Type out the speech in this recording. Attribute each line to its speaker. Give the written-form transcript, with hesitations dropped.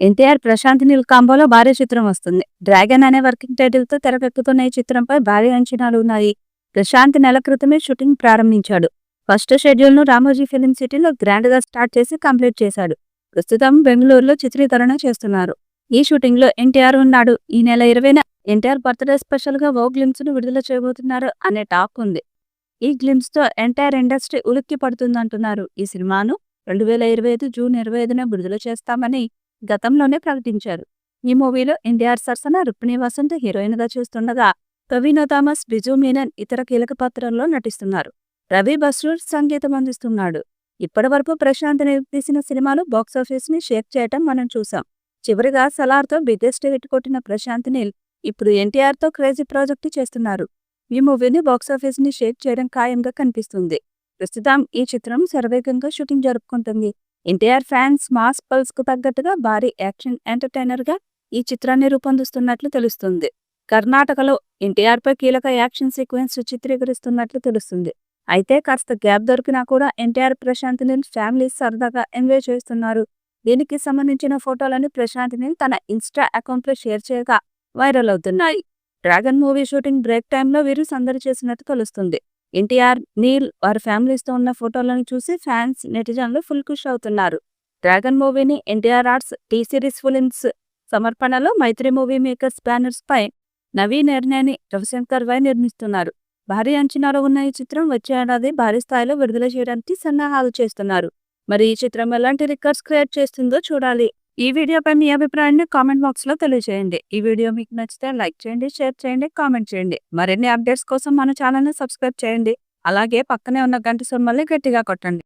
Speaker 1: ఎన్టీఆర్, ప్రశాంత్ నీల్ కాంబోలో భారీ చిత్రం వస్తుంది. డ్రాగన్ అనే వర్కింగ్ టైటిల్ తో తెరకెక్కుతున్న ఈ చిత్రంపై భారీ అంచనాలు ఉన్నాయి. ప్రశాంత్ నెల క్రితమే షూటింగ్ ప్రారంభించాడు. ఫస్ట్ షెడ్యూల్ ను రామోజీ ఫిలిం సిటీలో గ్రాండ్ గా స్టార్ట్ చేసి కంప్లీట్ చేశాడు. ప్రస్తుతం బెంగళూరులో చిత్రీకరణ చేస్తున్నారు. ఈ షూటింగ్ లో ఎన్టీఆర్ ఉన్నాడు. ఈ నెల 20న ఎన్టీఆర్ బర్త్డే స్పెషల్ గా ఓ గ్లిమ్స్ ను విడుదల చేయబోతున్నారు అనే టాక్ ఉంది. ఈ గ్లిమ్స్ తో ఎంటైర్ ఇండస్ట్రీ ఉలిక్కి పడుతుందంటున్నారు. ఈ సినిమాను 2025 జూన్ 25న విడుదల చేస్తామని గతంలోనే ప్రకటించారు. ఈ మూవీలో ఎన్టీఆర్ సరసన రుక్మిణి వసంత్ హీరోయిన్ గా చేస్తుండగా టొవినో థామస్, బిజు మీనన్ ఇతర కీలక పాత్రల్లో నటిస్తున్నారు. రవి బస్రూర్ సంగీతం అందిస్తున్నాడు. ఇప్పటి వరకు ప్రశాంత్ నీల్ తీసిన సినిమాలు బాక్సాఫీస్ ని షేక్ చేయటం మనం చూసాం. చివరిగా సలార్ తో బిగ్గెస్ట్ హిట్ కొట్టిన ప్రశాంత్ నీల్ ఇప్పుడు ఎన్టీఆర్ తో క్రేజీ ప్రాజెక్టు చేస్తున్నారు. ఈ మూవీని బాక్సాఫీస్ ని షేక్ చేయడం ఖాయంగా కనిపిస్తుంది. ప్రస్తుతం ఈ చిత్రం శరవేగంగా షూటింగ్ జరుపుకుంటుంది. ఎన్టీఆర్ ఫ్యాన్స్ మాస్ పల్స్ కు తగ్గట్టుగా భారీ యాక్షన్ ఎంటర్టైనర్ గా ఈ చిత్రాన్ని రూపొందిస్తున్నట్లు తెలుస్తుంది. కర్ణాటకలో ఎన్టీఆర్ పై కీలక యాక్షన్ సీక్వెన్స్ చిత్రీకరిస్తున్నట్లు తెలుస్తుంది. అయితే కాస్త గ్యాప్ దొరికినా కూడా ఎన్టీఆర్, ప్రశాంత్ నీల్ ఫ్యామిలీ సరదాగా ఎంజాయ్ చేస్తున్నారు. దీనికి సంబంధించిన ఫోటోలను ప్రశాంత్ నీల్ తన ఇన్స్టా అకౌంట్ లో షేర్ చేయగా వైరల్ అవుతున్నాయి. డ్రాగన్ మూవీ షూటింగ్ బ్రేక్ టైంలో వీరు సందడి చేసినట్టు తెలుస్తుంది. ఎన్టీఆర్, నీల్ వారి ఫ్యామిలీస్ తో ఉన్న ఫోటోలను చూసి ఫ్యాన్స్, నెటిజన్లు ఫుల్ ఖుష్ అవుతున్నారు. డ్రాగన్ మూవీని NTR Arts, T Series films సమర్పణలో మైత్రి మూవీ మేకర్స్ బ్యానర్స్ పై నవీ నిర్ణయాన్ని రవిశంకర్ వై నిర్మిస్తున్నారు. భారీ అంచనాలు ఉన్న ఈ చిత్రం వచ్చే ఏడాది భారీ స్థాయిలో విడుదల చేయడానికి సన్నాహాలు చేస్తున్నారు. మరి ఈ చిత్రం ఎలాంటి రికార్డ్స్ క్రియేట్ చేస్తుందో చూడాలి. ఈ వీడియోపై మీ అభిప్రాయాన్ని కామెంట్ బాక్స్ లో తెలియజేయండి. ఈ వీడియో మీకు నచ్చితే లైక్ చేయండి, షేర్ చేయండి, కామెంట్ చేయండి. మరిన్ని అప్డేట్స్ కోసం మన ఛానల్ ని సబ్స్క్రైబ్ చేయండి. అలాగే పక్కనే ఉన్న గంట సింబల్ని గట్టిగా కొట్టండి.